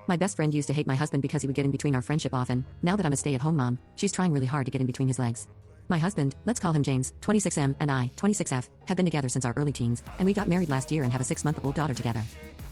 My best friend used to hate my husband because he would get in between our friendship often. Now that I'm a stay-at-home mom, she's trying really hard to get in between his legs. My husband, let's call him James, 26M, and I, 26F, have been together since our early teens, and we got married last year and have a 6-month-old daughter together.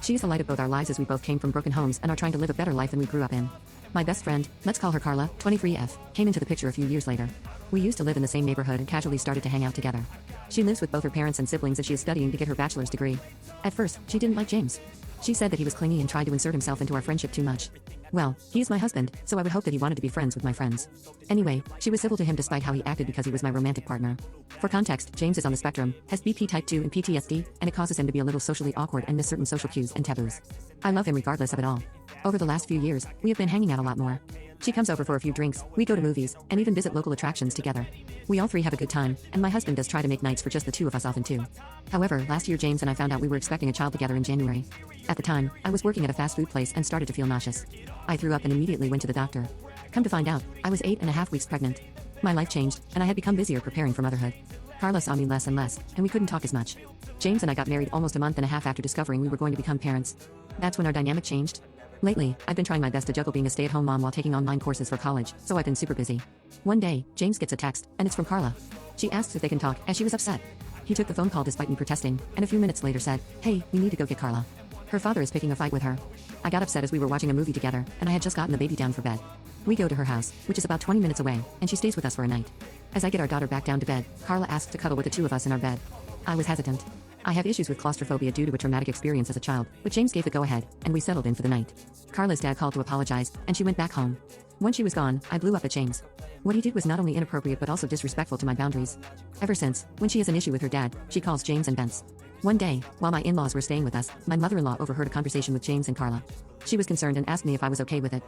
She is the light of both our lives as we both came from broken homes and are trying to live a better life than we grew up in. My best friend, let's call her Carla, 23F, came into the picture a few years later. We used to live in the same neighborhood and casually started to hang out together. She lives with both her parents and siblings as she is studying to get her bachelor's degree. At first, she didn't like James. She said that he was clingy and tried to insert himself into our friendship too much. Well, he is my husband, so I would hope that he wanted to be friends with my friends. Anyway, she was civil to him despite how he acted because he was my romantic partner. For context, James is on the spectrum, has BP type 2 and PTSD, and it causes him to be a little socially awkward and miss certain social cues and taboos. I love him regardless of it all. Over the last few years, we have been hanging out a lot more. She comes over for a few drinks, we go to movies, and even visit local attractions together. We all three have a good time, and my husband does try to make nights for just the two of us often too. However, last year James and I found out we were expecting a child together in January. At the time, I was working at a fast food place and started to feel nauseous. I threw up and immediately went to the doctor. Come to find out, I was 8.5 weeks pregnant. My life changed, and I had become busier preparing for motherhood. Carla saw me less and less, and we couldn't talk as much. James and I got married almost a month and a half after discovering we were going to become parents. That's when our dynamic changed. Lately, I've been trying my best to juggle being a stay-at-home mom while taking online courses for college, so I've been super busy. One day, James gets a text, and it's from Carla. She asks if they can talk, as she was upset. He took the phone call despite me protesting, and a few minutes later said, "Hey, we need to go get Carla. Her father is picking a fight with her." I got upset as we were watching a movie together, and I had just gotten the baby down for bed. We go to her house, which is about 20 minutes away, and she stays with us for a night. As I get our daughter back down to bed, Carla asks to cuddle with the two of us in our bed. I was hesitant. I have issues with claustrophobia due to a traumatic experience as a child, but James gave the go-ahead, and we settled in for the night. Carla's dad called to apologize, and she went back home. When she was gone, I blew up at James. What he did was not only inappropriate but also disrespectful to my boundaries. Ever since, when she has an issue with her dad, she calls James and vents. One day, while my in-laws were staying with us, my mother-in-law overheard a conversation with James and Carla. She was concerned and asked me if I was okay with it.